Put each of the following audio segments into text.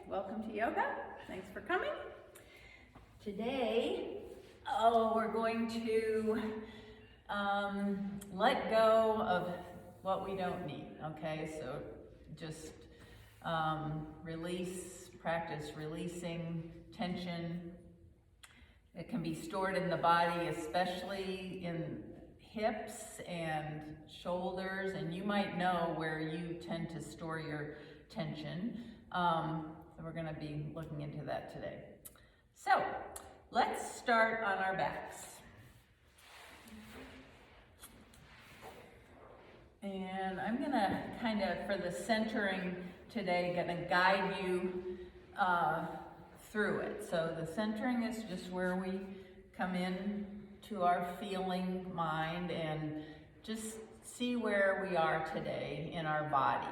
welcome to yoga. Thanks for coming. Today, we're going to let go of what we don't need, okay? So just practice releasing tension. It can be stored in the body, especially in hips and shoulders, and you might know where you tend to store your tension. So we're going to be looking into that today. So let's start on our backs. And I'm going to kind of, for the centering today, going to guide you through it. So the centering is just where we come in to our feeling mind and just see where we are today in our bodies.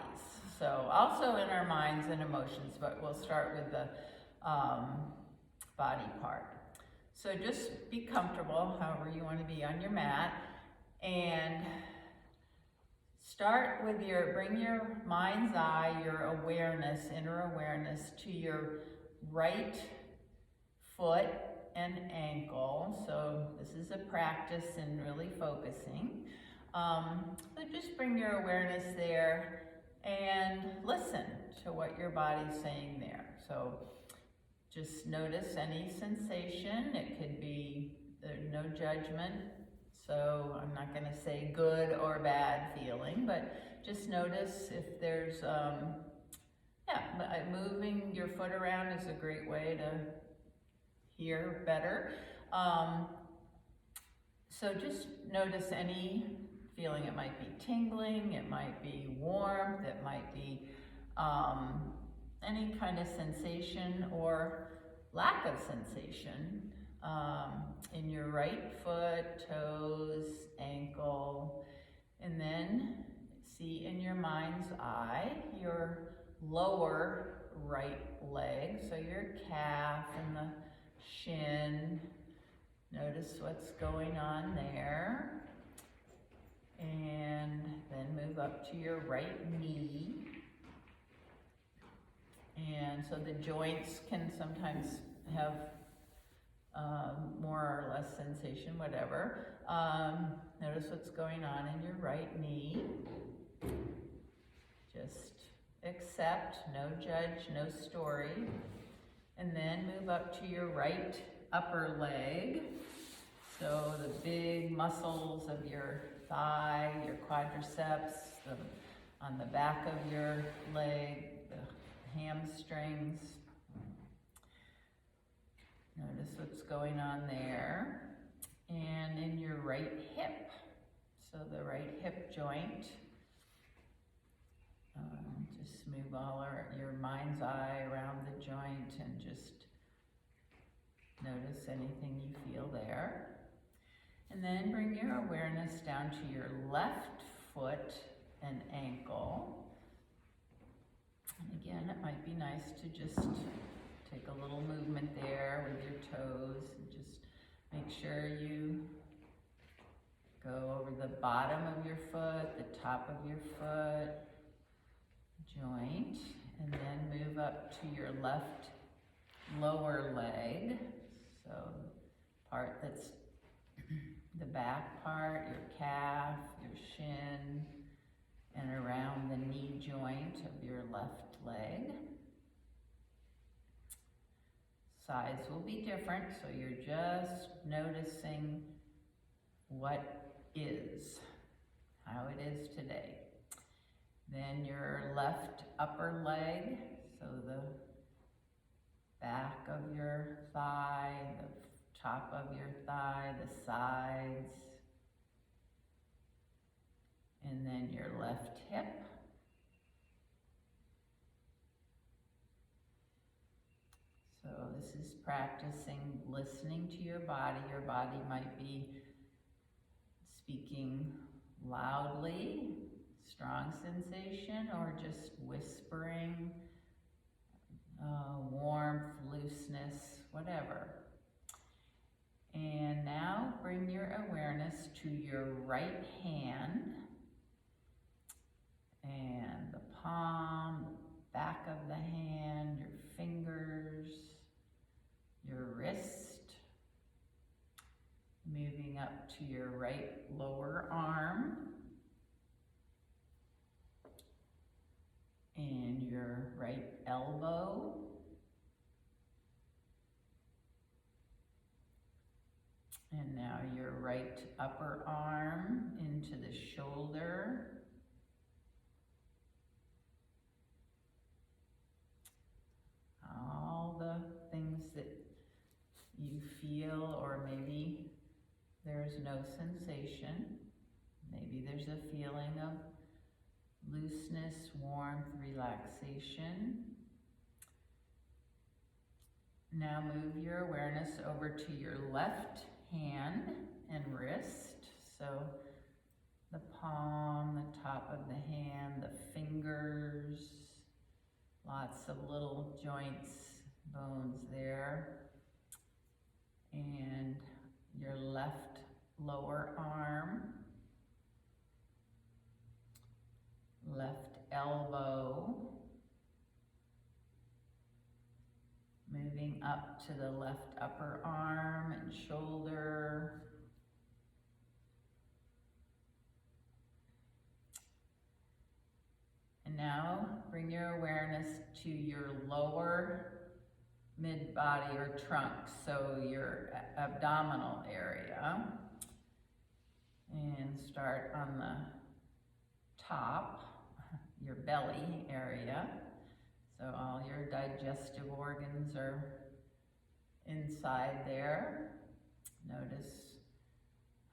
So also in our minds and emotions, but we'll start with the body part. So just be comfortable, however you want to be on your mat, and start with bring your mind's eye, your awareness, inner awareness, to your right foot and ankle. So this is a practice in really focusing. But just bring your awareness there and listen to what your body's saying there. So just notice any sensation. It could be, there's no judgment. So I'm not going to say good or bad feeling, but just notice if there's, moving your foot around is a great way to hear better. So just notice any feeling. It might be tingling, it might be warmth, it might be any kind of sensation or lack of sensation in your right foot, toes, ankle, and then see in your mind's eye your lower right leg, so your calf and the shin. Notice what's going on there. And then move up to your right knee. And so the joints can sometimes have more or less sensation, whatever. Notice what's going on in your right knee. Just accept, no judge, no story. And then move up to your right upper leg. So the big muscles of your thigh, your quadriceps, on the back of your leg, the hamstrings. Notice what's going on there. And in your right hip, so the right hip joint. Just move your mind's eye around the joint and just notice anything you feel there. And then bring your awareness down to your left foot and ankle. And again, it might be nice to just take a little movement there with your toes and just make sure you go over the bottom of your foot, the top of your foot joint, and then move up to your left lower leg. So part that's the back part, your calf, your shin, and around the knee joint of your left leg. Sides will be different, so you're just noticing what is, how it is today. Then your left upper leg, so the back of your thigh, the top of your thigh, the sides, and then your left hip. So this is practicing listening to your body. Your body might be speaking loudly, strong sensation, or just whispering, warmth, looseness, whatever. And now bring your awareness to your right hand and the palm, back of the hand, your to your right lower arm and your right elbow. And now your right upper arm into the shoulder. All the things that you feel, or maybe there's no sensation. Maybe there's a feeling of looseness, warmth, relaxation. Now move your awareness over to your left hand and wrist. So the palm, the top of the hand, the fingers, lots of little joints, bones there. And your left lower arm, left elbow, moving up to the left upper arm and shoulder. And now bring your awareness to your lower mid-body or trunk, so your abdominal area. And start on the top, your belly area. So all your digestive organs are inside there. Notice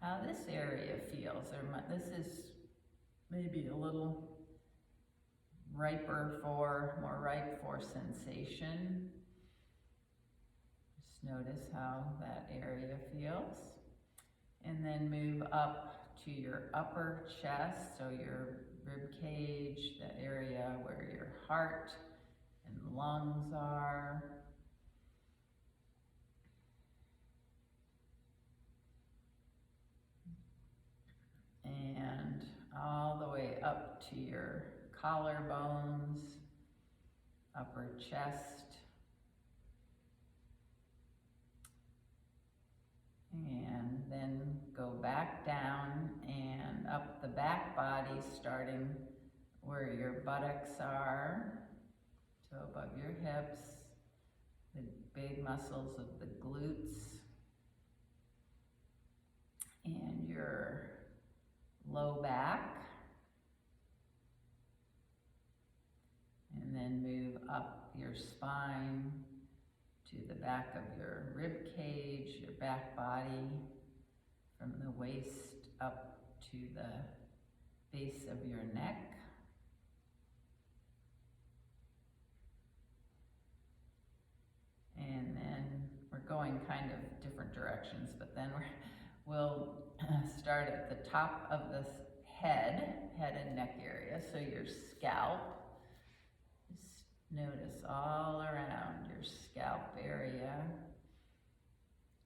how this area feels. This is maybe a little more ripe for sensation. Just notice how that area feels. And then move up to your upper chest, so your rib cage, the area where your heart and lungs are. And all the way up to your collarbones, upper chest. And then go back down and up the back body, starting where your buttocks are, so above your hips, the big muscles of the glutes, and your low back. And then move up your spine to the back of your rib cage, your back body, from the waist up to the base of your neck. And then we're going kind of different directions, but then we'll start at the top of the head and neck area, so your scalp. Just notice all around your scalp area.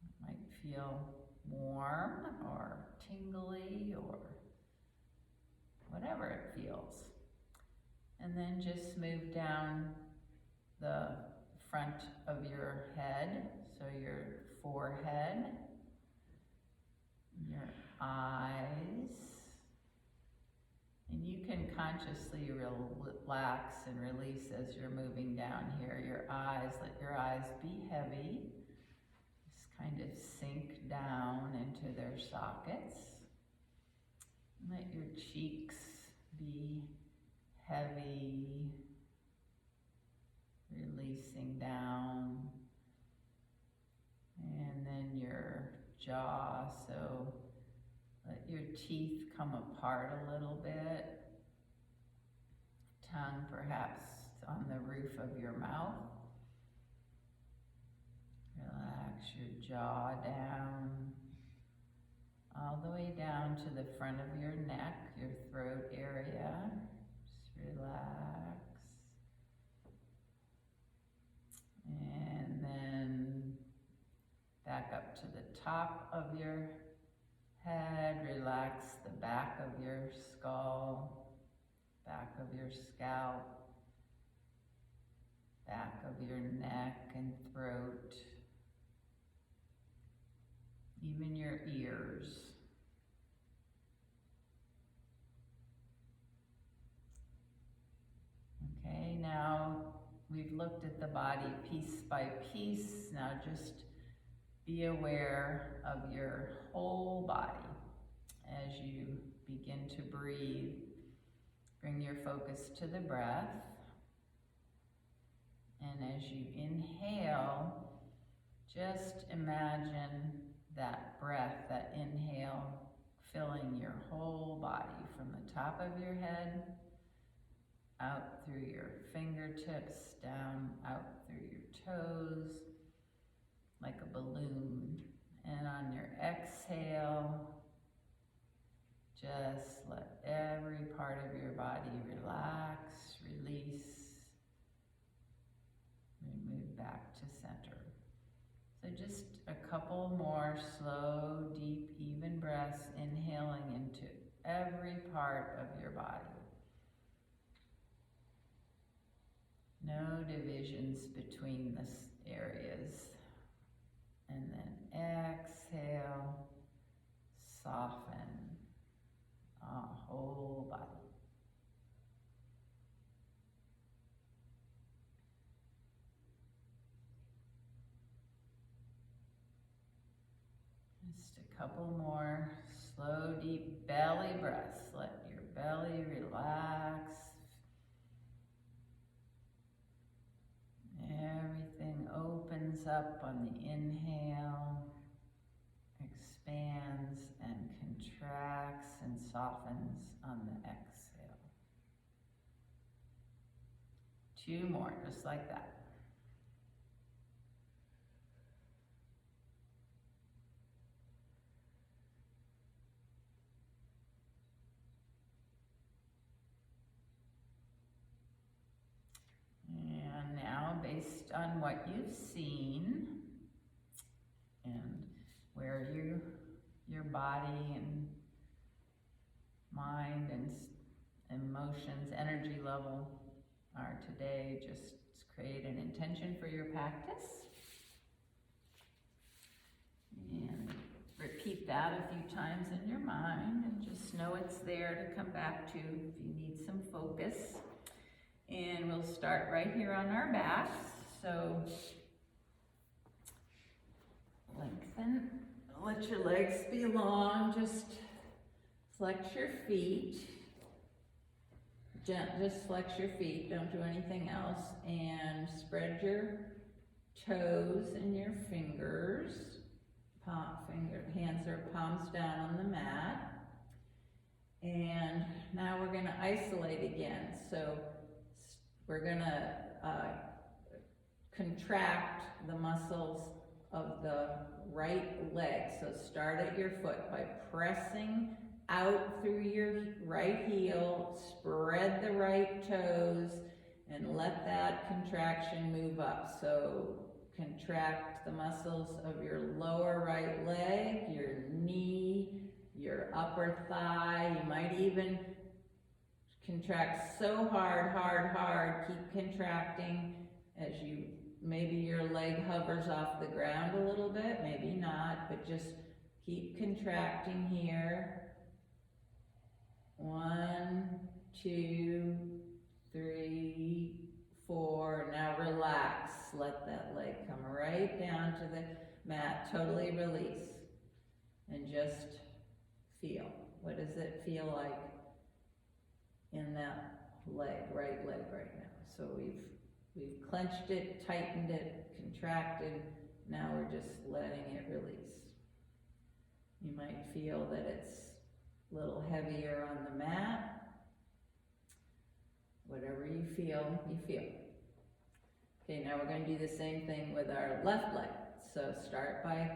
It might feel warm or tingly or whatever it feels. And then just move down the front of your head, so your forehead, your eyes, and you can consciously relax and release as you're moving down here. Your eyes, let your eyes be heavy, just kind of sink down into their sockets. Let your cheeks be heavy, releasing down, and then your jaw, so let your teeth come apart a little bit, tongue perhaps on the roof of your mouth. Relax your jaw down, all the way down to the front of your neck, your throat area. Just relax. And then back up to the top of your head. Relax the back of your skull, back of your scalp, back of your neck and throat, even your ears. body piece by piece. Now just be aware of your whole body as you begin to breathe. Bring your focus to the breath. And as you inhale, just imagine that breath, that inhale, filling your whole body from the top of your head, out through your fingertips, down, out through your toes, like a balloon. And on your exhale, just let every part of your body relax, release, and move back to center. So just a couple more slow, deep, even breaths, inhaling into every part of your body. No divisions between the areas. And then exhale, soften our whole body. Just a couple more slow, deep belly breaths. Let your belly relax. Everything opens up on the inhale, expands and contracts and softens on the exhale. 2 more, just like that. And now, based on what you've seen and where your body and mind and emotions, energy level are today, just create an intention for your practice. And repeat that a few times in your mind, and just know it's there to come back to if you need some focus. And we'll start right here on our backs. So lengthen, let your legs be long, just flex your feet. Just flex your feet, don't do anything else. And spread your toes and your fingers. Hands are palms down on the mat. And now we're gonna isolate again. So we're gonna contract the muscles of the right leg. So start at your foot by pressing out through your right heel, spread the right toes, and let that contraction move up. So contract the muscles of your lower right leg, your knee, your upper thigh. You might even contract so hard, keep contracting as maybe your leg hovers off the ground a little bit, maybe not, but just keep contracting here. 1, 2, 3, 4. Now relax. Let that leg come right down to the mat. Totally release. And just feel. What does it feel like in that leg, right leg right now? So we've clenched it, tightened it, contracted. Now we're just letting it release. You might feel that it's a little heavier on the mat. Whatever you feel, you feel. Okay, now we're going to do the same thing with our left leg. So start by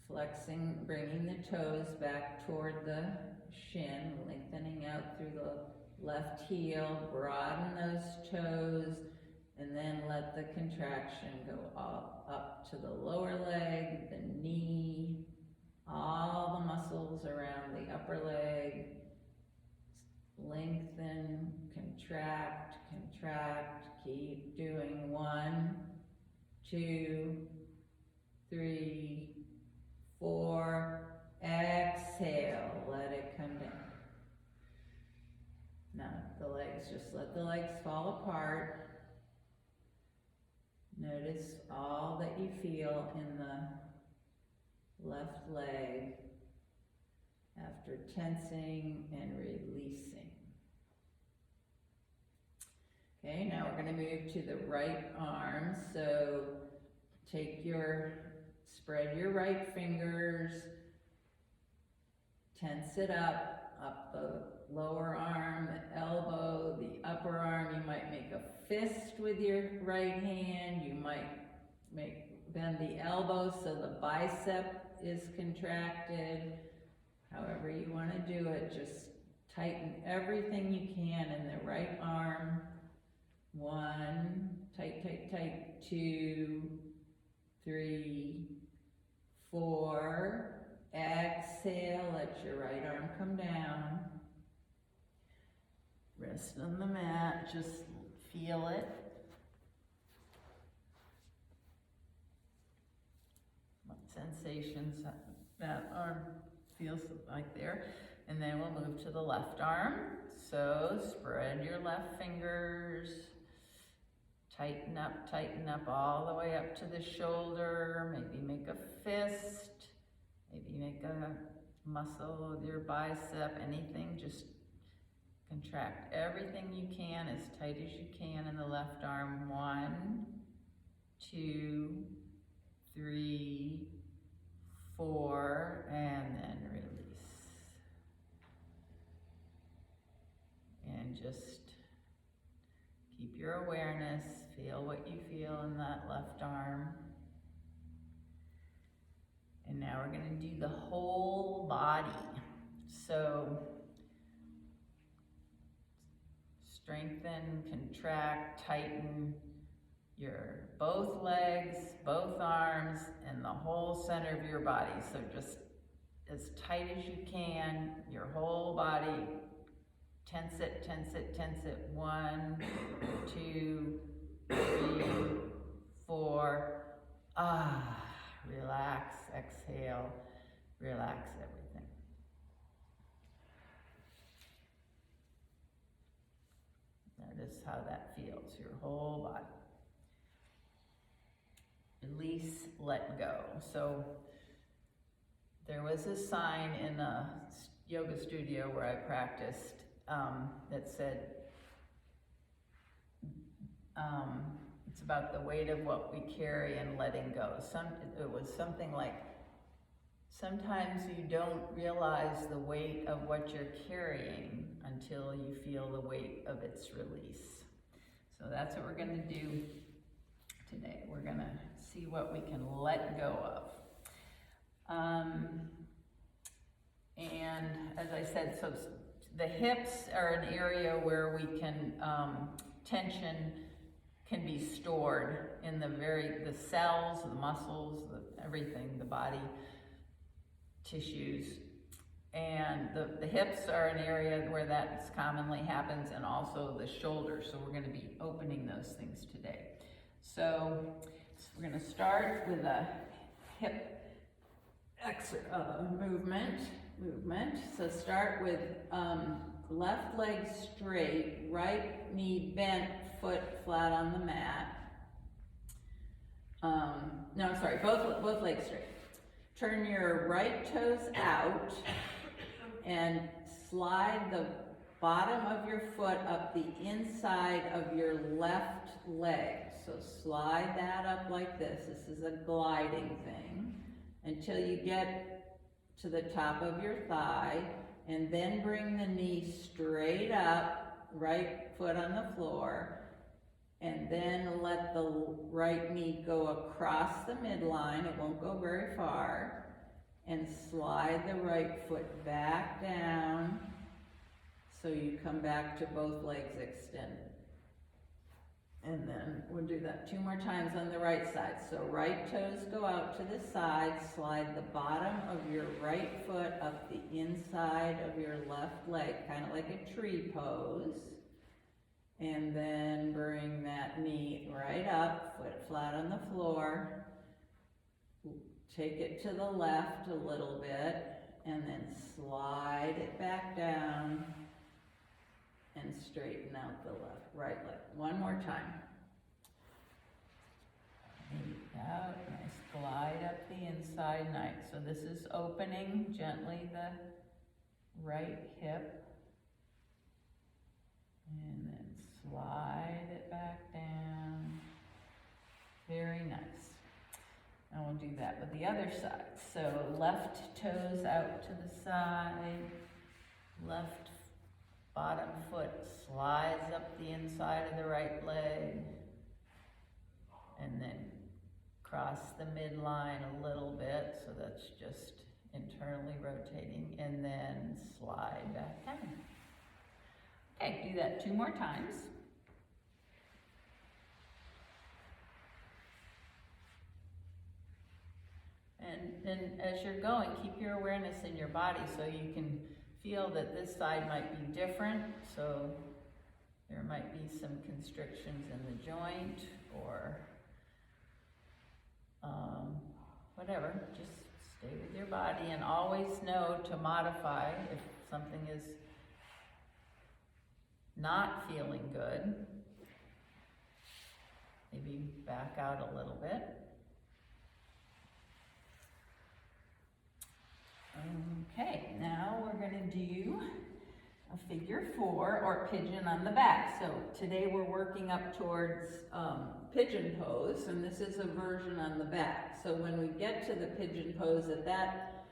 flexing, bringing the toes back toward the shin, lengthening out through the left heel, broaden those toes, and then let the contraction go all up to the lower leg, the knee, all the muscles around the upper leg. Lengthen, contract, contract, keep doing. 1, 2, 3, 4, exhale, let it come down. Now the legs, just let the legs fall apart. Notice all that you feel in the left leg after tensing and releasing. Okay, now we're going to move to the right arm. So spread your right fingers, tense it up the lower arm, the elbow, the upper arm. You might make a fist with your right hand. You might bend the elbow so the bicep is contracted. However you want to do it, just tighten everything you can in the right arm. 1, tight, tight, tight. 2, 3, 4. Exhale, let your right arm come down. Rest on the mat, just feel it. What sensations that arm feels like there. And then we'll move to the left arm. So spread your left fingers, tighten up all the way up to the shoulder. Maybe make a fist, maybe make a muscle with your bicep, anything. Just contract everything you can, as tight as you can in the left arm. 1, 2, 3, 4, and then release. And just keep your awareness, feel what you feel in that left arm. And now we're going to do the whole body. So strengthen, contract, tighten your both legs, both arms, and the whole center of your body. So just as tight as you can, your whole body. Tense it, tense it, tense it. 1, 2, 3, 4. Relax, exhale, relax everything. Notice how that feels, your whole body. Release, let go. So there was a sign in a yoga studio where I practiced that said, it's about the weight of what we carry and letting go. It was something like, sometimes you don't realize the weight of what you're carrying until you feel the weight of its release. So that's what we're going to do today. We're going to see what we can let go of. And as I said, so the hips are an area where we can, tension can be stored in the cells, the muscles, everything, the body tissues. And the hips are an area where that commonly happens, and also the shoulders. So we're going to be opening those things today. So we're going to start with a hip movement. So start with left leg straight, right knee bent, foot flat on the mat. Both legs straight. Turn your right toes out and slide the bottom of your foot up the inside of your left leg. So slide that up like this. This is a gliding thing until you get to the top of your thigh, and then bring the knee straight up, right foot on the floor, and then let the right knee go across the midline. It won't go very far. And slide the right foot back down so you come back to both legs extended. And then we'll do that 2 more times on the right side. So right toes go out to the side, slide the bottom of your right foot up the inside of your left leg, kind of like a tree pose. And then bring that knee right up, foot flat on the floor. Take it to the left a little bit, and then slide it back down and straighten out the right leg. 1 more time. side nice. So this is opening gently the right hip. And then slide it back down. Very nice. And we'll do that with the other side. So left toes out to the side, left bottom foot slides up the inside of the right leg, and then cross the midline a little bit, so that's just internally rotating, and then slide back down. Okay, do that 2 more times. And then as you're going, keep your awareness in your body so you can feel that this side might be different. So there might be some constrictions in the joint or whatever. Just stay with your body and always know to modify if something is not feeling good. Maybe back out a little bit. Okay, now we're going to do a figure 4 or pigeon on the back. So today we're working up towards pigeon pose, and this is a version on the back. So when we get to the pigeon pose, at that,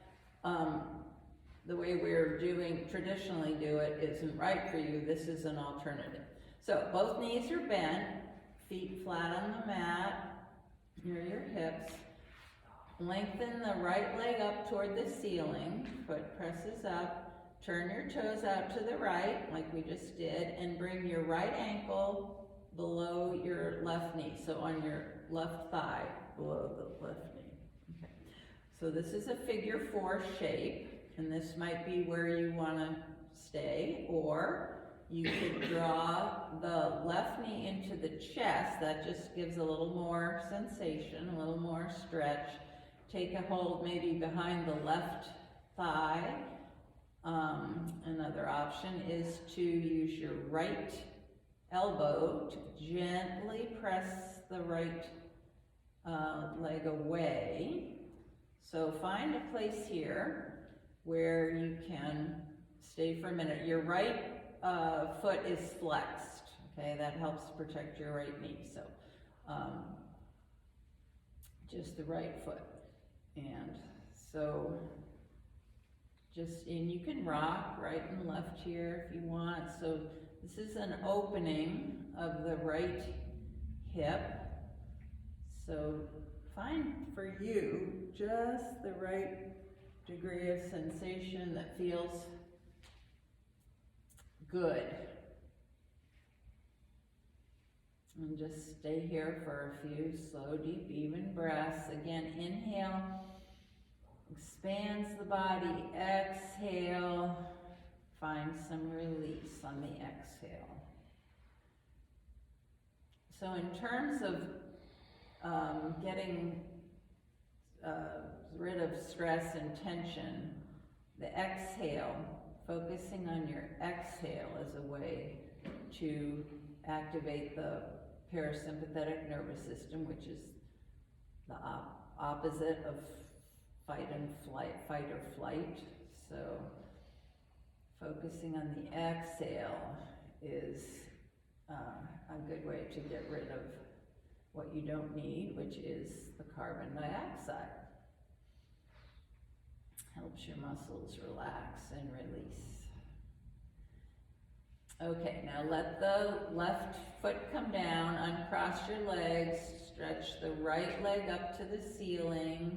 the way we're traditionally do it isn't right for you. This is an alternative. So both knees are bent, feet flat on the mat, here are your hips. Lengthen the right leg up toward the ceiling, foot presses up, turn your toes out to the right, like we just did, and bring your right ankle below your left knee, so on your left thigh, below the left knee. Okay. So this is a figure 4 shape, and this might be where you want to stay, or you could draw the left knee into the chest. That just gives a little more sensation, a little more stretch. Take a hold maybe behind the left thigh. Another option is to use your right elbow to gently press the right leg away. So find a place here where you can stay for a minute. Your right foot is flexed, okay? That helps protect your right knee. So just the right foot. And so and you can rock right and left here if you want. So this is an opening of the right hip. So find for you just the right degree of sensation that feels good. And just stay here for a few slow, deep, even breaths. Again, inhale, expands the body. Exhale, find some release on the exhale. So in terms of getting rid of stress and tension, the exhale, focusing on your exhale is a way to activate the parasympathetic nervous system, which is the opposite of fight or flight. So focusing on the exhale is a good way to get rid of what you don't need, which is the carbon dioxide. Helps your muscles relax and release. Okay, now let the left foot come down, uncross your legs, stretch the right leg up to the ceiling,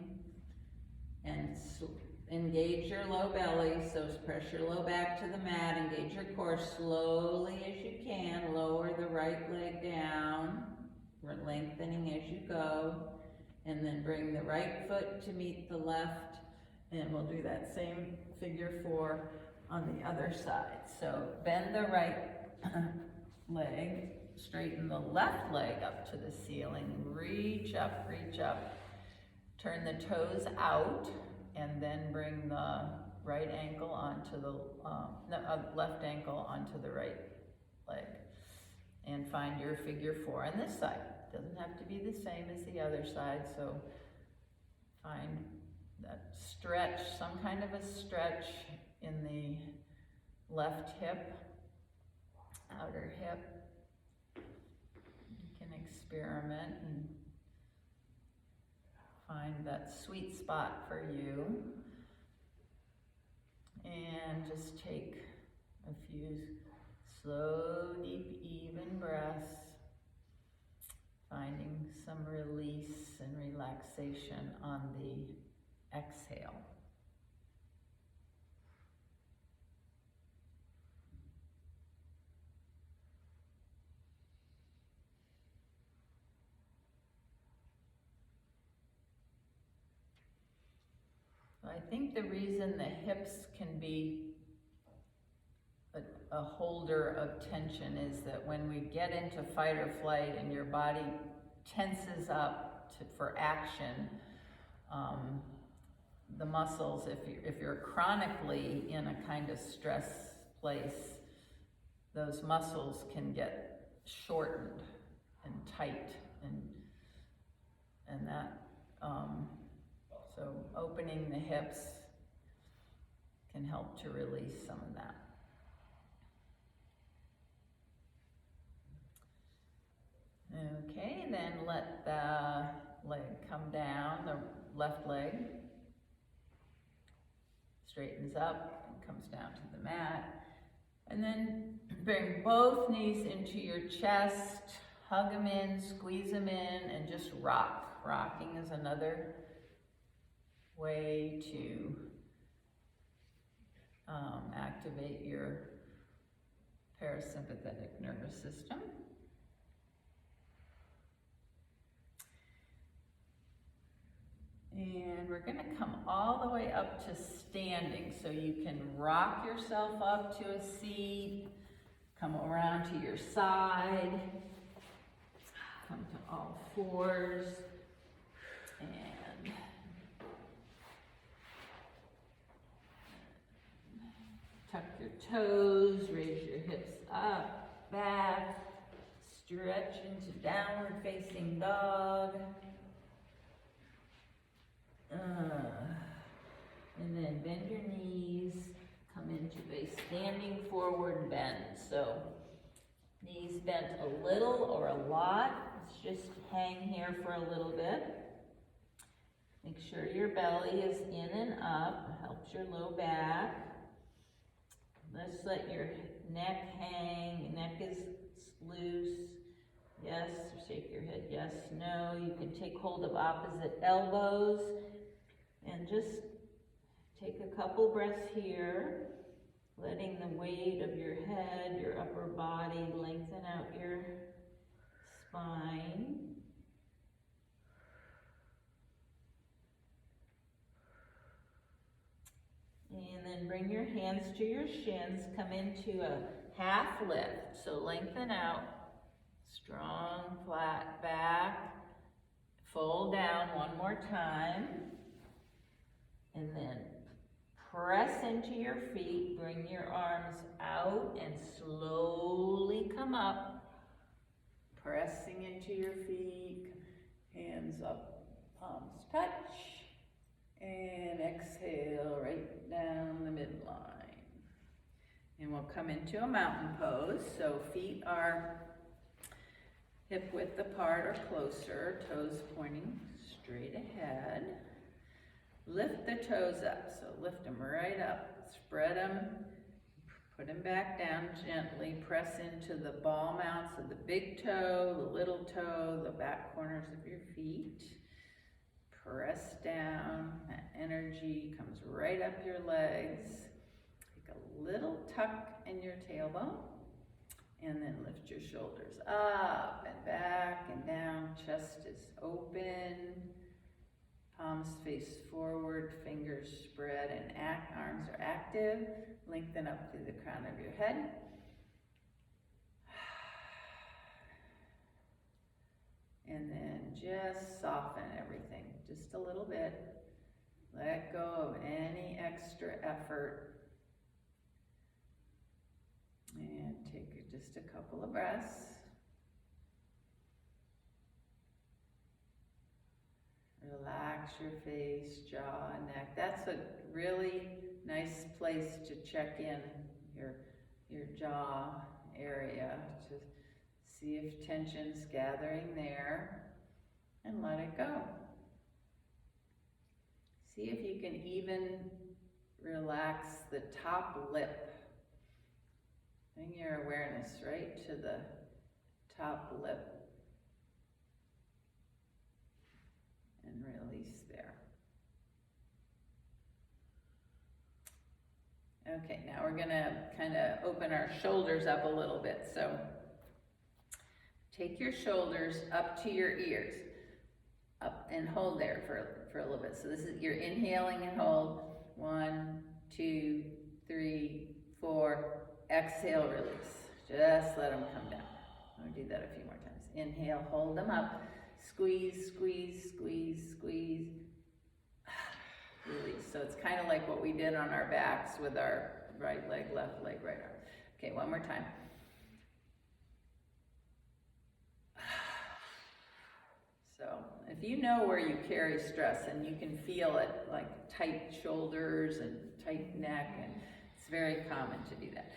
and engage your low belly, so press your low back to the mat, engage your core slowly as you can, lower the right leg down, we're lengthening as you go, and then bring the right foot to meet the left, and we'll do that same figure 4 on the other side. So bend the right leg, straighten the left leg up to the ceiling, reach up, turn the toes out, and then bring the right ankle onto the, left ankle onto the right leg. And find your figure 4 on this side. Doesn't have to be the same as the other side, so find that stretch, some kind of a stretch in the left hip, outer hip. You can experiment and find that sweet spot for you. And just take a few slow, deep, even breaths, finding some release and relaxation on the exhale. I think the reason the hips can be a holder of tension is that when we get into fight or flight and your body tenses up for action, the muscles, if you're chronically in a kind of stress place, those muscles can get shortened and tight, and that, so opening the hips can help to release some of that. Okay, then let the leg come down, the left leg straightens up and comes down to the mat. And then bring both knees into your chest, hug them in, squeeze them in, and just rock. Rocking is another way to activate your parasympathetic nervous system. And we're going to come all the way up to standing, so you can rock yourself up to a seat, come around to your side, come to all fours, and tuck your toes, raise your hips up, back, stretch into downward facing dog. And then bend your knees, come into a standing forward bend. So knees bent a little or a lot. Let's just hang here for a little bit. Make sure your belly is in and up, helps your low back. Let's let your neck hang, neck is loose. Yes, shake your head, yes, no. You can take hold of opposite elbows and just take a couple breaths here, letting the weight of your head, your upper body, lengthen out your spine. And then bring your hands to your shins, come into a half lift. So lengthen out, strong, flat back, fold down one more time, and then press into your feet, bring your arms out and slowly come up, pressing into your feet, hands up, palms touch, and exhale right down the midline. And we'll come into a mountain pose, so feet are hip width apart or closer, toes pointing straight ahead. Lift the toes up, so lift them right up, spread them, put them back down gently, press into the ball mounts of the big toe, the little toe, the back corners of your feet. Press down, that energy comes right up your legs. Take a little tuck in your tailbone, and then lift your shoulders up and back and down, chest is open. Palms face forward, fingers spread, and arms are active. Lengthen up through the crown of your head. And then just soften everything just a little bit. Let go of any extra effort. And take just a couple of breaths. Relax relax your face, jaw, neck. That's a really nice place to check in your jaw area to see if tension's gathering there, and let it go. See if you can even relax the top lip. Bring your awareness right to the top lip and release there. Okay, now we're gonna kind of open our shoulders up a little bit. So take your shoulders up to your ears, up, and hold there for a little bit. So this is, you're inhaling and hold. 1, 2, 3, 4. Exhale, release. Just let them come down. I'm gonna do that a few more times. Inhale, hold them up. Squeeze, squeeze, squeeze, squeeze. Release. So it's kind of like what we did on our backs with our right leg, left leg, right arm. Okay, one more time. So if you know where you carry stress and you can feel it, like tight shoulders and tight neck, and it's very common to do that.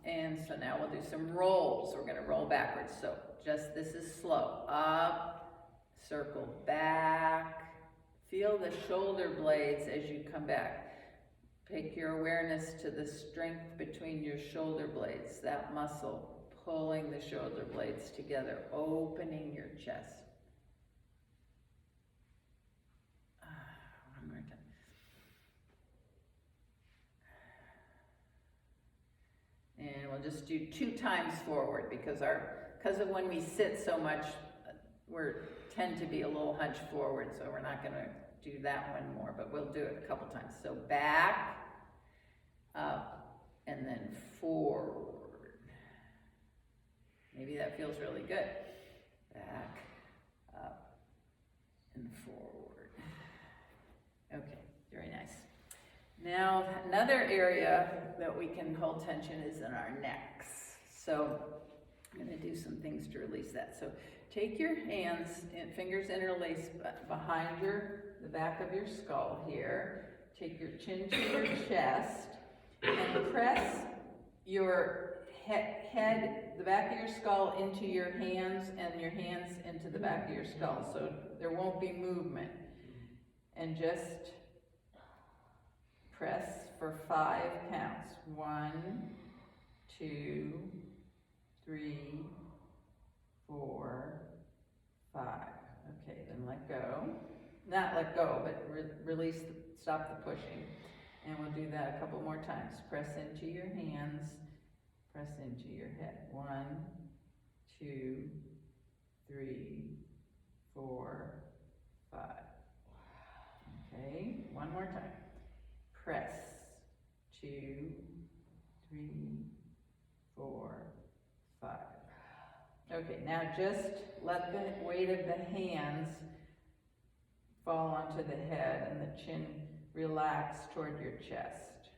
And so now we'll do some rolls. We're gonna roll backwards. So just, this is slow. Up, circle back. Feel the shoulder blades as you come back. Take your awareness to the strength between your shoulder blades, that muscle pulling the shoulder blades together, opening your chest. One more time. And we'll just do 2 times forward because of when we sit so much, we tend to be a little hunched forward, so we're not gonna do that one more, but we'll do it a couple times. So back, up, and then forward. Maybe that feels really good. Back, up, and forward. Okay, very nice. Now, another area that we can hold tension is in our necks. So I'm gonna do some things to release that. So take your hands and fingers interlace behind the back of your skull here. Take your chin to your chest and press your head, the back of your skull into your hands, and your hands into the back of your skull, so there won't be movement. And just press for 5 counts. 1, 2, 3, 4, 5. Okay, then let go. Not let go, but release, stop the pushing. And we'll do that a couple more times. Press into your hands, press into your head. 1, 2, 3, 4, 5. Okay, one more time. Press. 2, 3, 4, 5. Okay, now just let the weight of the hands fall onto the head and the chin relax toward your chest.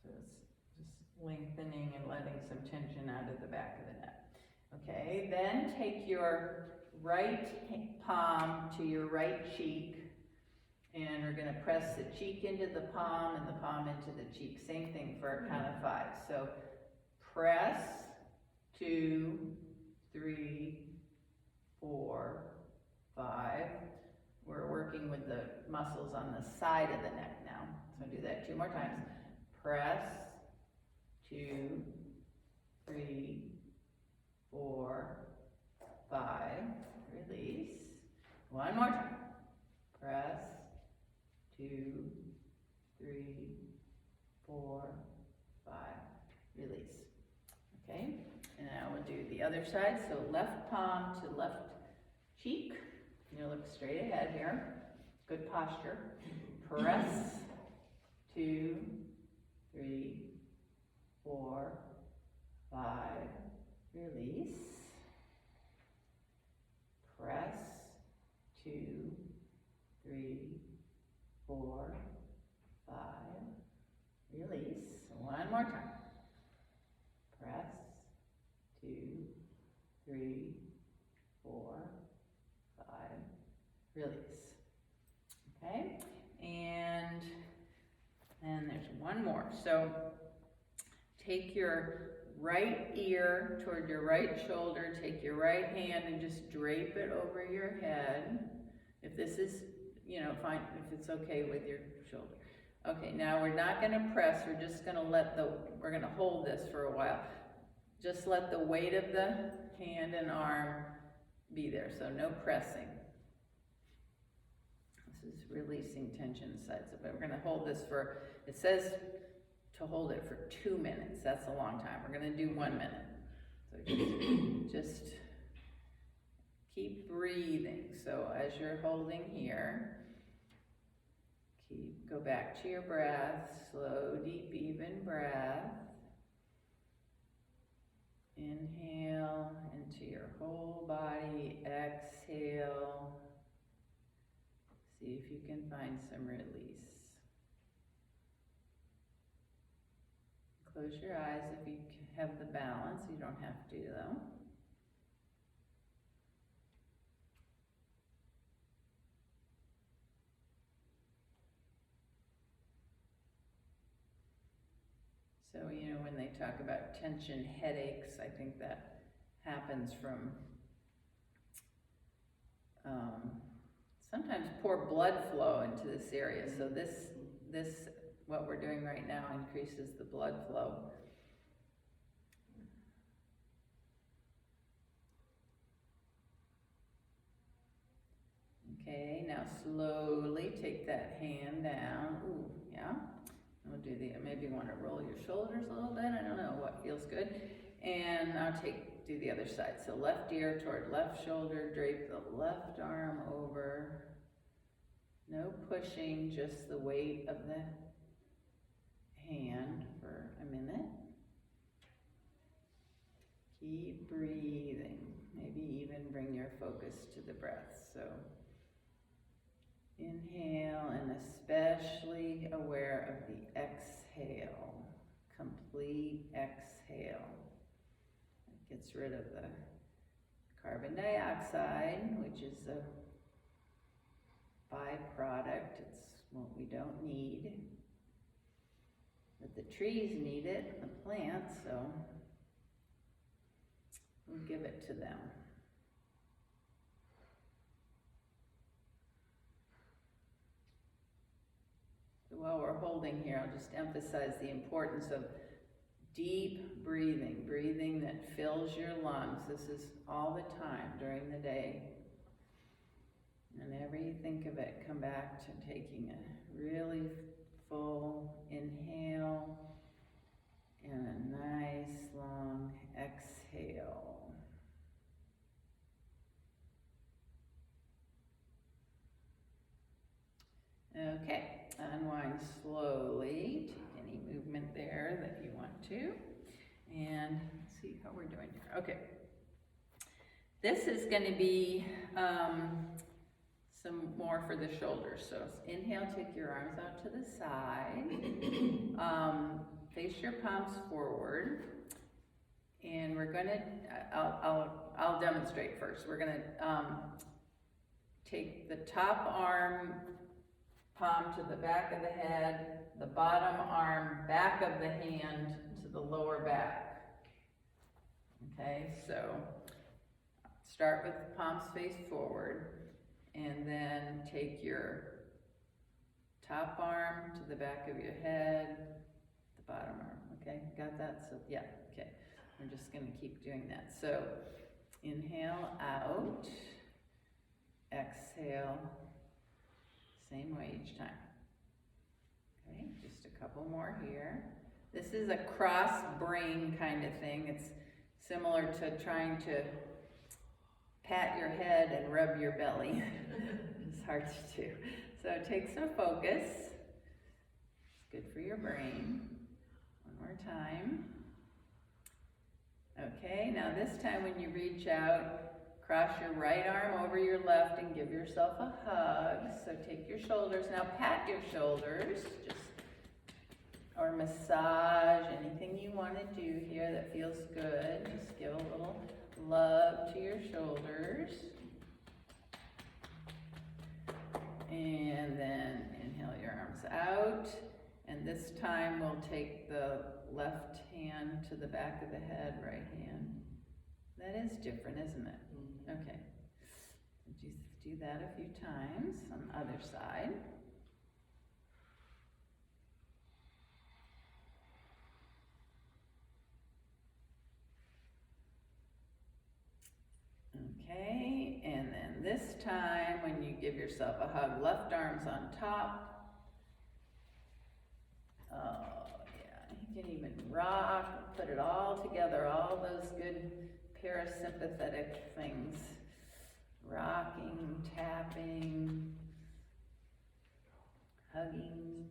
So it's just lengthening and letting some tension out of the back of the neck. Okay, then take your right palm to your right cheek, and we're going to press the cheek into the palm and the palm into the cheek. Same thing for a count of 5. So press, 2, 3, 4, 5. We're working with the muscles on the side of the neck now. So do that 2 more times. Press, 2, 3, 4, 5. Release. One more time. Press, 2, 3, 4, 5. Release. Okay, and now we'll do the other side. So left palm to left cheek. You look straight ahead here. Good posture. Press. 2, 3, 4, 5. Release. Press. 2, 3, 4, 5. Release. One more time. Press. 2, 3, 4, release. Okay, and then there's one more. So take your right ear toward your right shoulder, take your right hand and just drape it over your head. If this is, you know, fine, if it's okay with your shoulder. Okay, now we're not gonna press, we're just gonna we're gonna hold this for a while. Just let the weight of the hand and arm be there, so no pressing. This is releasing tension inside, so but we're gonna hold this for, it says to hold it for 2 minutes. That's a long time. We're gonna do 1 minute. So just keep breathing. So as you're holding here, go back to your breath, slow, deep, even breath. Inhale into your whole body, exhale. See if you can find some release. Close your eyes if you have the balance. You don't have to though. So, you know, when they talk about tension headaches, I think that happens from sometimes poor blood flow into this area. So this, what we're doing right now increases the blood flow. Okay, now slowly take that hand down. Ooh, yeah. We'll do maybe you want to roll your shoulders a little bit. I don't know what feels good. And I'll do the other side. So left ear toward left shoulder, drape the left arm over. No pushing, just the weight of the hand for a minute. Keep breathing. Maybe even bring your focus to the breath. So inhale and especially aware of the exhale. Complete exhale. It gets rid of the carbon dioxide, which is a byproduct. It's what we don't need. But the trees need it, the plants, so we'll give it to them. So while we're holding here, I'll just emphasize the importance of deep breathing, breathing that fills your lungs. This is all the time during the day. Whenever you think of it, come back to taking a really full inhale and a nice long exhale. Okay, unwind slowly. Take any movement there that you want to. And let's see how we're doing here. Okay. This is going to be some more for the shoulders. So inhale, take your arms out to the side. Face your palms forward. And we're going to, I'll demonstrate first. We're going to take the top arm, palm to the back of the head, the bottom arm, back of the hand to the lower back. Okay, so start with the palms face forward, and then take your top arm to the back of your head, the bottom arm. Okay, got that? So yeah, okay. We're just gonna keep doing that. So inhale out, exhale, same way each time. Okay, just a couple more here. This is a cross brain kind of thing. It's similar to trying to pat your head and rub your belly. It's hard to do. So take some focus. It's good for your brain. One more time. Okay, now this time when you reach out, cross your right arm over your left and give yourself a hug. So take your shoulders. Now pat your shoulders, or massage, anything you want to do here that feels good. Just give a little love to your shoulders. And then inhale your arms out. And this time we'll take the left hand to the back of the head, right hand. That is different, isn't it? Okay. Just do that a few times on the other side. Okay, and then this time when you give yourself a hug, left arm's on top. Oh yeah, you can even rock, put it all together, all those good parasympathetic things. Rocking, tapping, hugging.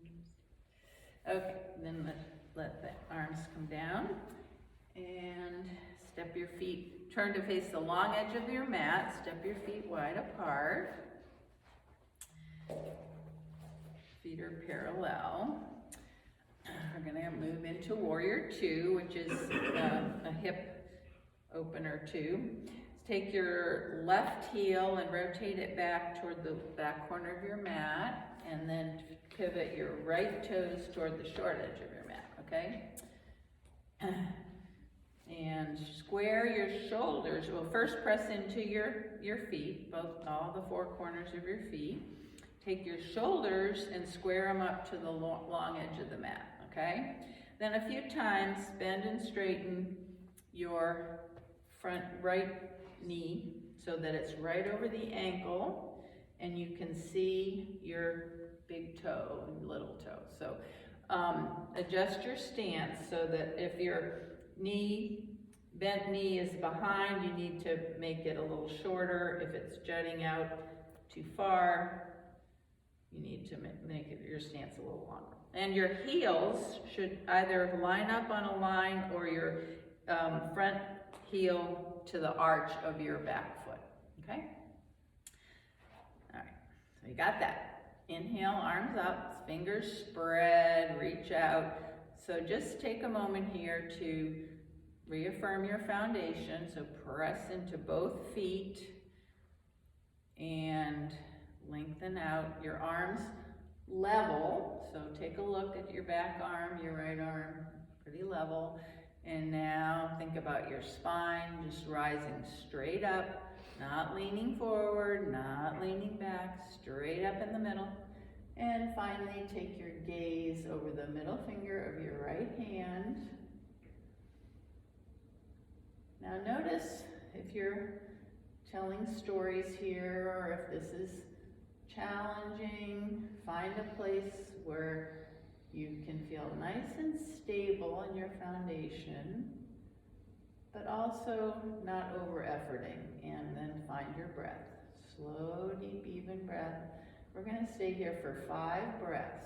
Okay, then let the arms come down and step your feet, turn to face the long edge of your mat, step your feet wide apart. Feet are parallel. We're gonna move into Warrior Two, which is a hip opener too. Take your left heel and rotate it back toward the back corner of your mat, and then pivot your right toes toward the short edge of your mat, okay? And square your shoulders. Well, first press into your feet, all the four corners of your feet. Take your shoulders and square them up to the long edge of the mat, okay? Then a few times, bend and straighten your front right knee so that it's right over the ankle and you can see your big toe and little toe. So adjust your stance so that if your bent knee is behind, you need to make it a little shorter. If it's jutting out too far, you need to make your stance a little longer. And your heels should either line up on a line or your front heel to the arch of your back foot, okay? All right, so you got that. Inhale, arms up, fingers spread, reach out. So just take a moment here to reaffirm your foundation. So press into both feet and lengthen out your arms level. So take a look at your back arm, your right arm, pretty level. And now think about your spine just rising straight up, not leaning forward, not leaning back, straight up in the middle. And finally, take your gaze over the middle finger of your right hand. Now notice if you're telling stories here or if this is challenging, find a place where you can feel nice and stable in your foundation, but also not over-efforting, and then find your breath. Slow, deep, even breath. We're gonna stay here for 5 breaths.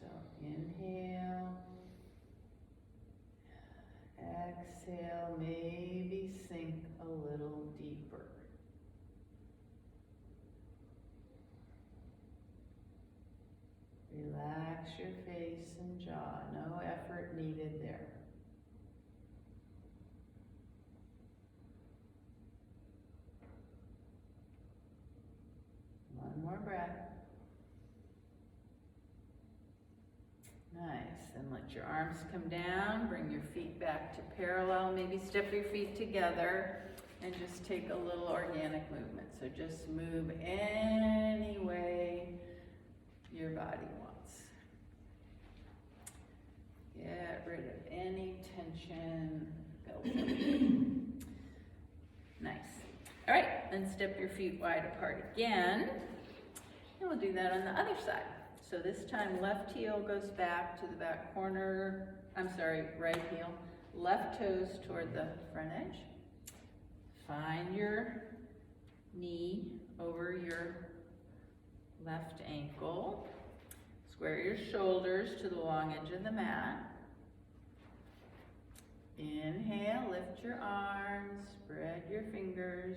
So inhale, exhale, maybe sink a little deeper. Relax your face and jaw, no effort needed there. One more breath. Nice, then let your arms come down, bring your feet back to parallel, maybe step your feet together and just take a little organic movement. So just move any way your body wants. Get rid of any tension built up. Nice. All right, then step your feet wide apart again. And we'll do that on the other side. So this time left heel goes back to the back corner. Right heel. Left toes toward the front edge. Find your knee over your left ankle. Square your shoulders to the long edge of the mat. Inhale, lift your arms, spread your fingers.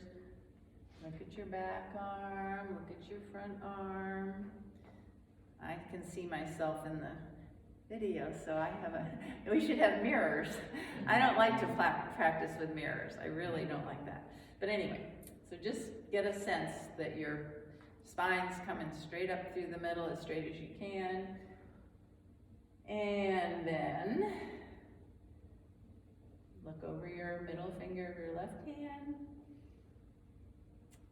Look at your back arm, look at your front arm. I can see myself in the video, so we should have mirrors. I don't like to practice with mirrors. I really don't like that. But anyway, So just get a sense that your spine's coming straight up through the middle, as straight as you can. And then look over your middle finger of your left hand.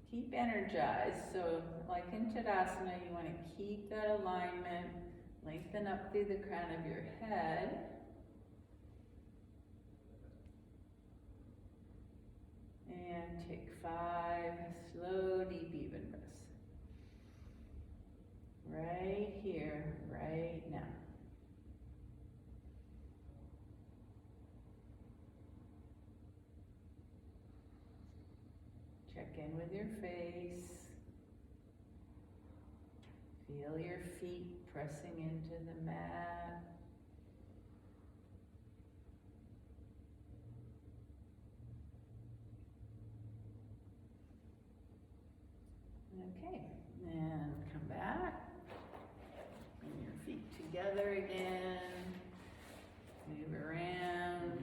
Keep energized. So like in Tadasana, you want to keep that alignment, lengthen up through the crown of your head. And take 5 slow, deep, even breaths. Right here, right now. Check in with your face. Feel your feet pressing into the mat. Okay, and come back. Bring your feet together again. Move around.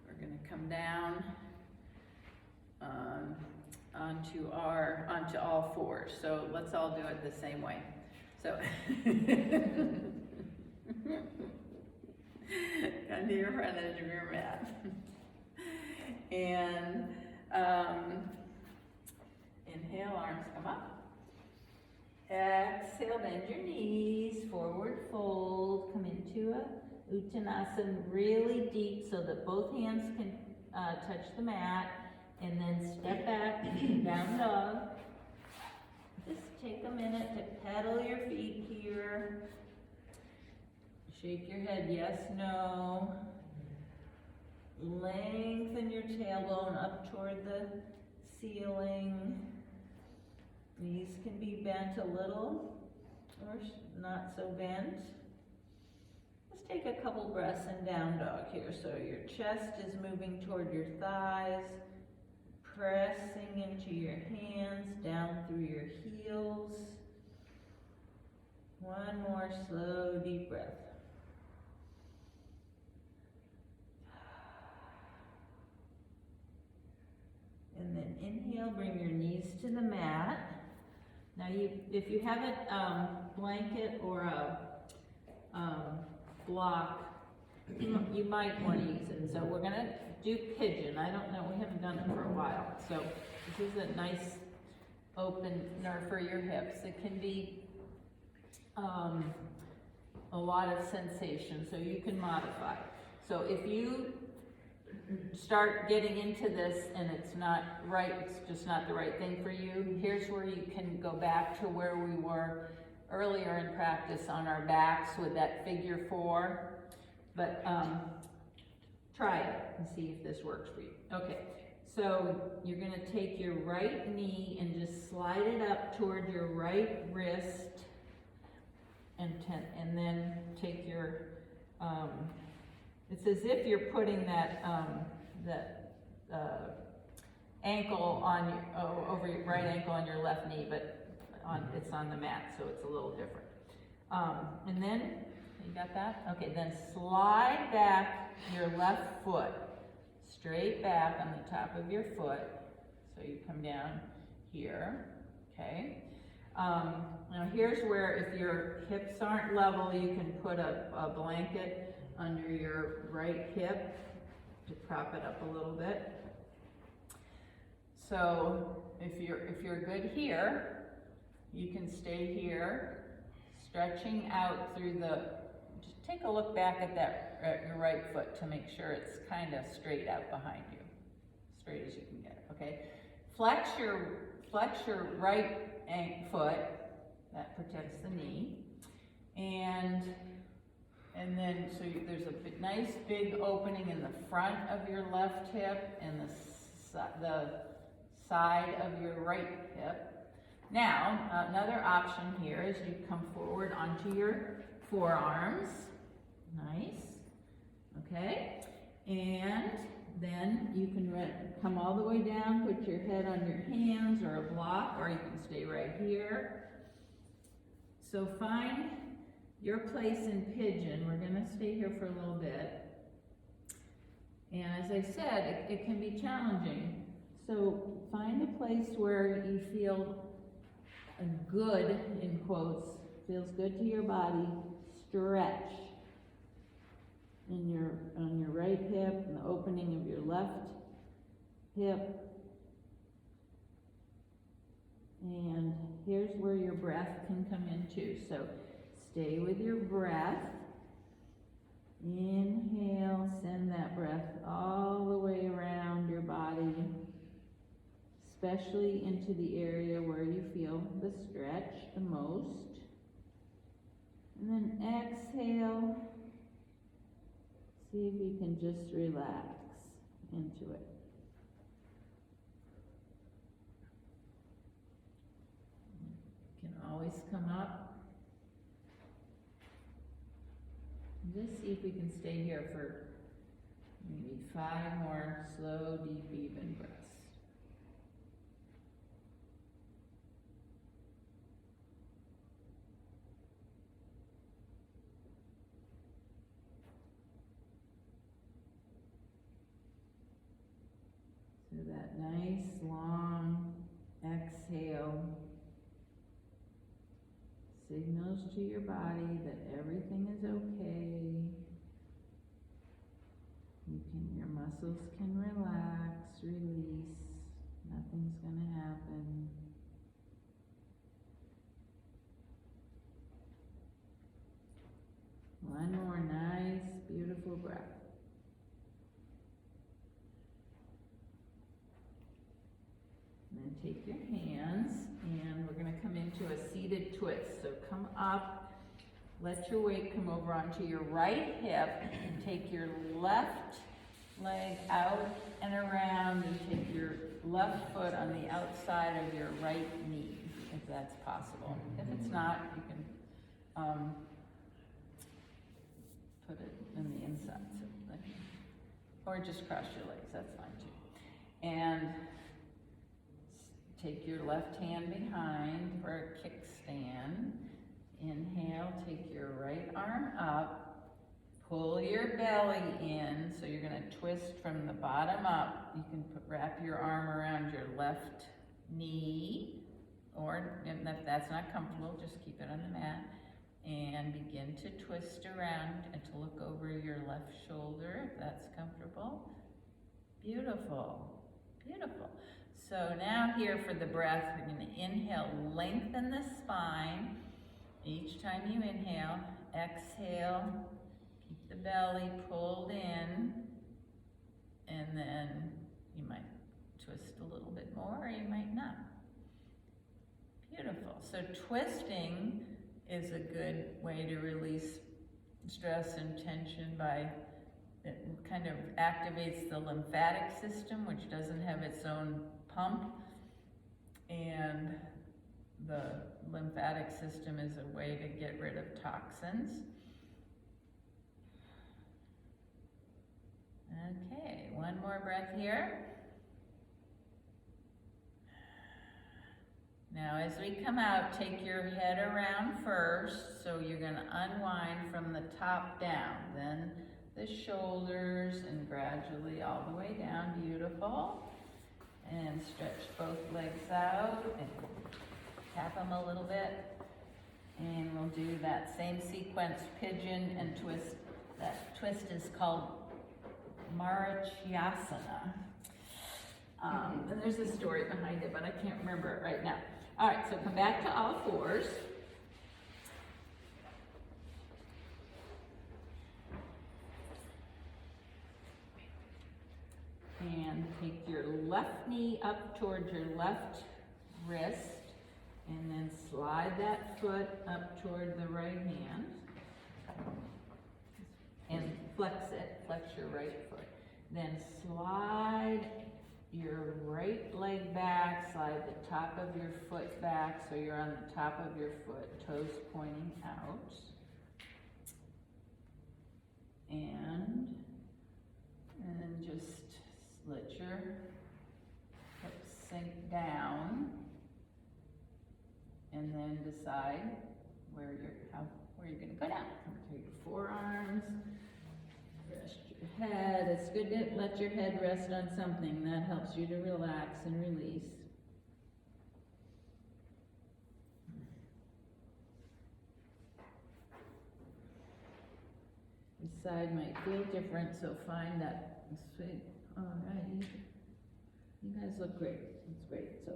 We're going to come down onto all fours. So let's all do it the same way. So come to your front edge of your mat. And inhale, arms come up. Exhale, bend your knees, forward fold, come into a Uttanasana really deep so that both hands can touch the mat, and then step back, down dog. Just take a minute to pedal your feet here. Shake your head, yes, no. Lengthen your tailbone up toward the ceiling. Knees can be bent a little or not so bent. Let's take a couple breaths in down dog here. So your chest is moving toward your thighs, pressing into your hands, down through your heels. One more slow, deep breath. And then inhale, bring your knees to the mat. Now, if you have a blanket or a block, you might want to use it. So we're going to do pigeon. I don't know, we haven't done it for a while. So this is a nice opener for your hips. It can be a lot of sensation, so you can modify. So if you start getting into this and it's not right, it's just not the right thing for you, here's where you can go back to where we were earlier in practice on our backs with that figure 4. But try it and see if this works for you. Okay, so you're going to take your right knee and just slide it up toward your right wrist, and then take your it's as if you're putting that ankle on your, over your right ankle on your left knee, but it's on the mat, so it's a little different. And then, you got that? Okay, then slide back your left foot, straight back on the top of your foot. So you come down here, okay? Now here's where if your hips aren't level, you can put a blanket under your right hip to prop it up a little bit. So if you're good here, you can stay here, stretching out through just take a look back at your right foot to make sure it's kind of straight out behind you, straight as you can get it, okay? Flex your right foot, that protects the knee, and then so there's a nice big opening in the front of your left hip and the side of your right hip. Now, another option here is you come forward onto your forearms. Nice. Okay. And then you can come all the way down, put your head on your hands or a block, or you can stay right here. So find your place in pigeon. We're going to stay here for a little bit. And as I said, it can be challenging. So find a place where you feel a good, in quotes, feels good to your body, stretch on your right hip and the opening of your left hip. And here's where your breath can come in too. So stay with your breath. Inhale, send that breath all the way around your body, especially into the area where you feel the stretch the most. And then exhale. See if you can just relax into it. You can always come up. Just see if we can stay here for maybe 5 more slow, deep, even breaths. So that nice, long exhale signals to your body that everything is okay. Your muscles can relax, release. Nothing's going to happen. One more nice, beautiful breath. And then take your hands, and we're going to come into a seated twist. So come up, let your weight come over onto your right hip, and take your left leg out and around, and take your left foot on the outside of your right knee, if that's possible. If it's not, you can put it in the inside, or just cross your legs, that's fine too. And take your left hand behind for a kickstand. Inhale, take your right arm up, pull your belly in, so you're going to twist from the bottom up. You can wrap your arm around your left knee, or if that's not comfortable, just keep it on the mat. And begin to twist around and to look over your left shoulder, if that's comfortable. Beautiful, beautiful. So now here for the breath, we're going to inhale, lengthen the spine. Each time you inhale, exhale, keep the belly pulled in, and then you might twist a little bit more, or you might not. Beautiful. So twisting is a good way to release stress and tension by, it kind of activates the lymphatic system, which doesn't have its own pump, and the lymphatic system is a way to get rid of toxins. Okay, one more breath here. Now as we come out, take your head around first, so you're going to unwind from the top down, then the shoulders, and gradually all the way down. Beautiful. And stretch both legs out and tap them a little bit. And we'll do that same sequence, pigeon and twist. That twist is called Marichyasana. And there's a story behind it, but I can't remember it right now. All right, so come back to all fours. And take your left knee up towards your left wrist, and then slide that foot up toward the right hand. And flex your right foot. Then slide your right leg back, slide the top of your foot back so you're on the top of your foot, toes pointing out. And just let your hips sink down, and then decide where you're going to go down. Come to your forearms, rest your head. It's good to let your head rest on something. That helps you to relax and release. This side might feel different, so find that sweet. All right, you guys look great. It's great. So,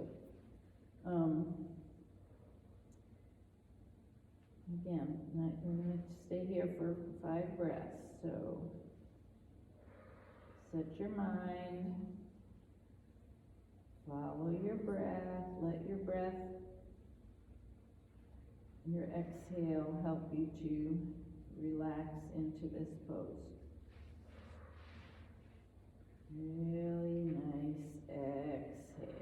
again, we're going to stay here for 5 breaths. So, set your mind, follow your breath, let your breath, your exhale help you to relax into this pose. Really nice exhale.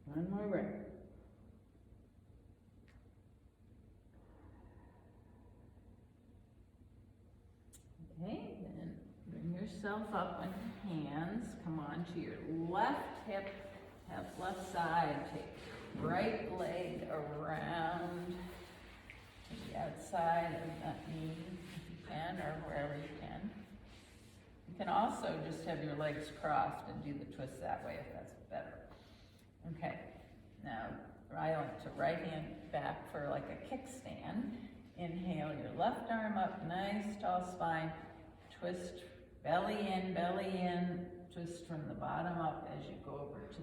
One more breath. Okay, then bring yourself up on your hands. Come on to your left hip, left side. Take your right leg around the outside of that knee if you can, or wherever you can. You can also just have your legs crossed and do the twist that way if that's better. Okay, now I like to right hand back for like a kickstand. Inhale your left arm up, nice tall spine. Twist belly in, twist from the bottom up as you go over to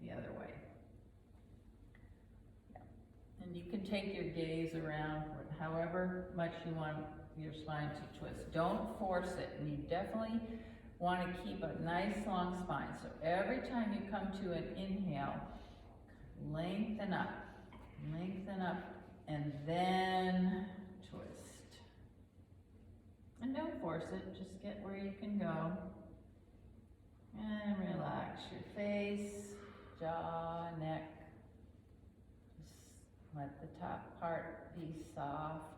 the other way. Yeah. And you can take your gaze around however much you want your spine to twist. Don't force it, and you definitely want to keep a nice long spine. So every time you come to an inhale, lengthen up, and then twist. And don't force it, just get where you can go. And relax your face, jaw, neck. Just let the top part be soft.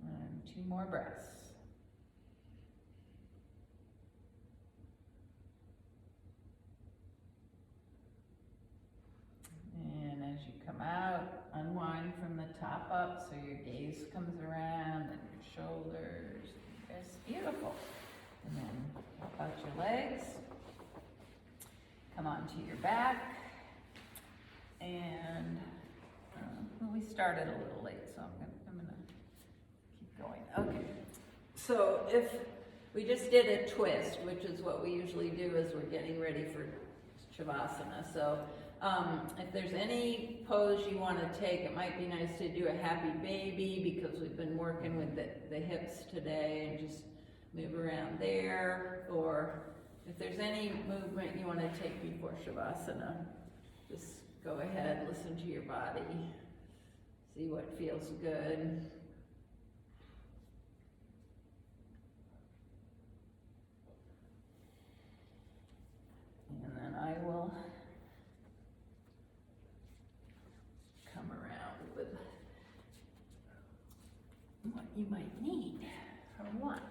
And 2 more breaths. And as you come out, unwind from the top up so your gaze comes around and your shoulders. It's beautiful. And then pop out your legs. Come onto your back. And well, we started a little late, so I'm gonna keep going. Okay. So if we just did a twist, which is what we usually do as we're getting ready for Shavasana. So if there's any pose you want to take, it might be nice to do a happy baby because we've been working with the hips today, and just move around there. Or if there's any movement you want to take before Shavasana, just go ahead, listen to your body, see what feels good. And then I will come around with what you might need or want.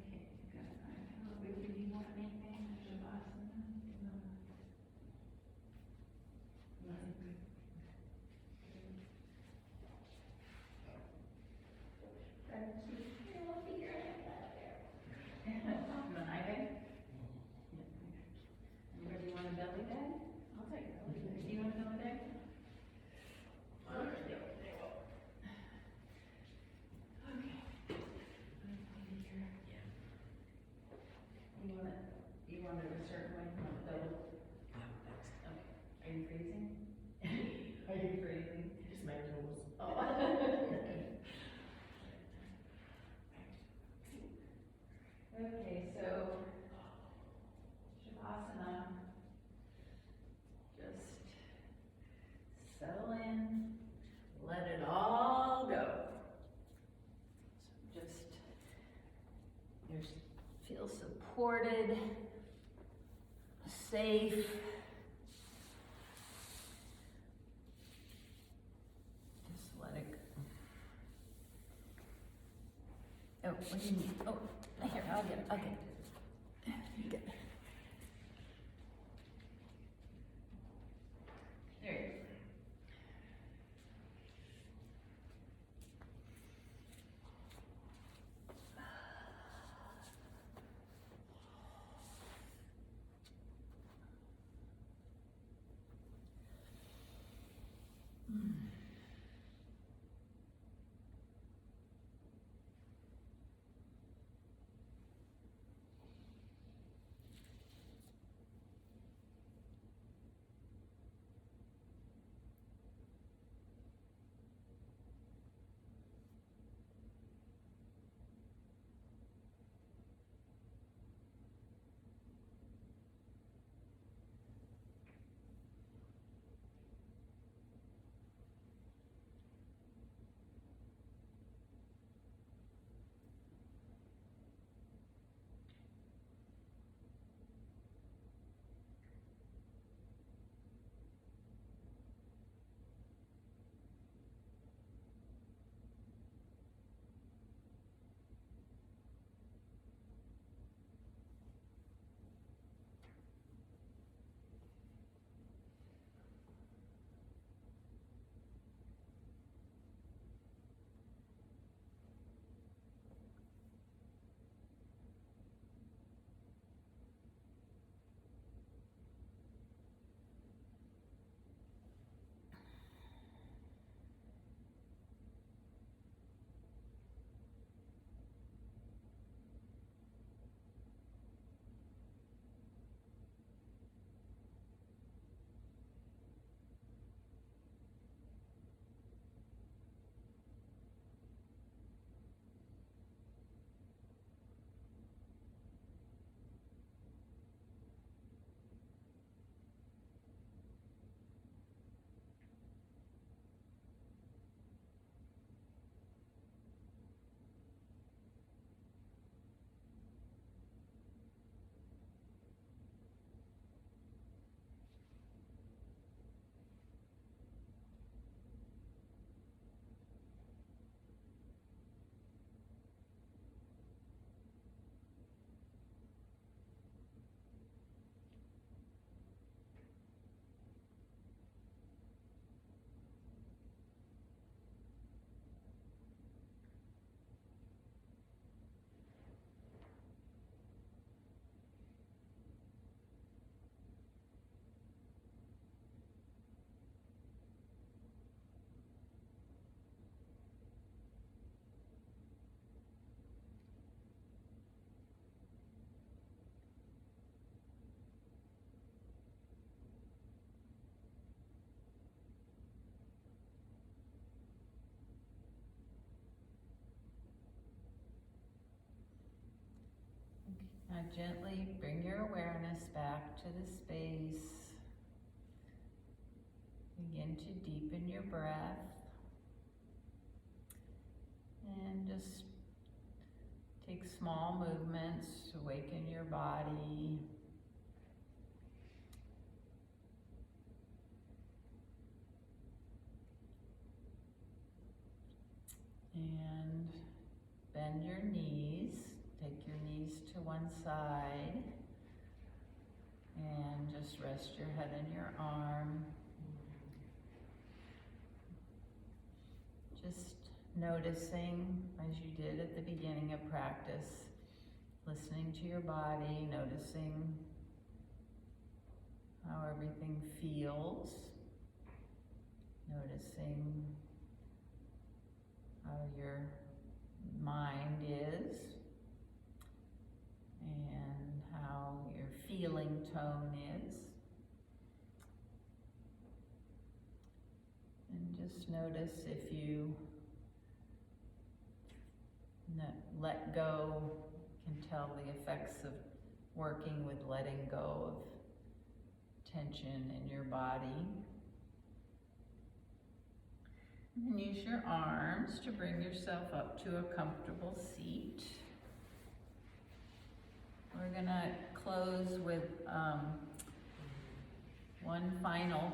Okay, good. I hope you can safe. Just let it go. Oh, what do you need? Oh, here, I'll get it. You get it. There you go. Now gently bring your awareness back to the space. Begin to deepen your breath. And just take small movements to awaken your body. And bend your knees. Take your knees to one side. And just rest your head in your arm. Just noticing, as you did at the beginning of practice, listening to your body, noticing how everything feels, noticing how your mind is, and how your feeling tone is. And just notice if you let go, can tell the effects of working with letting go of tension in your body. And use your arms to bring yourself up to a comfortable seat. We're gonna close with one final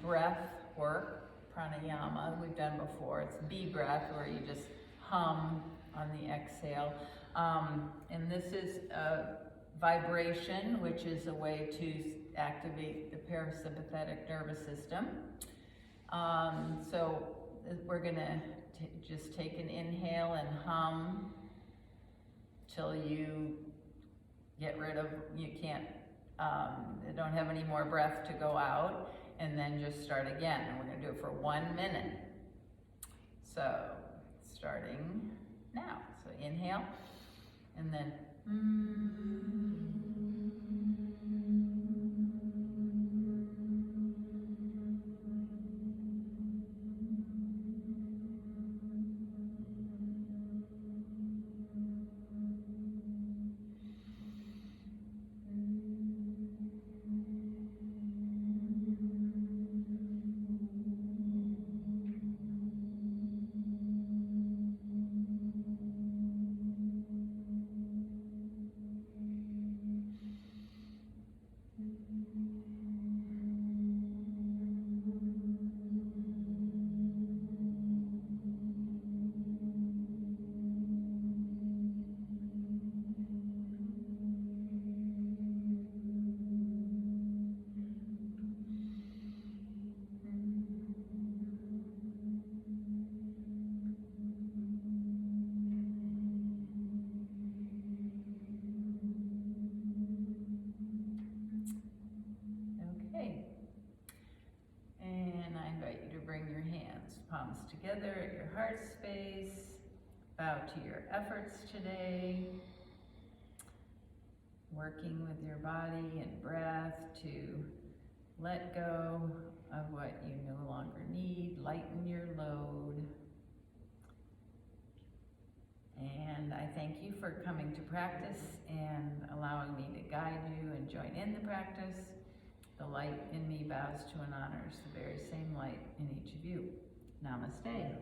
breath work, pranayama, we've done before. It's bee breath, where you just hum on the exhale. And this is a vibration, which is a way to activate the parasympathetic nervous system. So we're gonna just take an inhale and hum till you get rid of, you don't have any more breath to go out, and then just start again. And we're gonna do it for 1 minute. So, starting now. So inhale, and then palms together at your heart space. Bow to your efforts today. Working with your body and breath to let go of what you no longer need. Lighten your load. And I thank you for coming to practice and allowing me to guide you and join in the practice. The light in me bows to and honors the very same light in each of you. Namaste.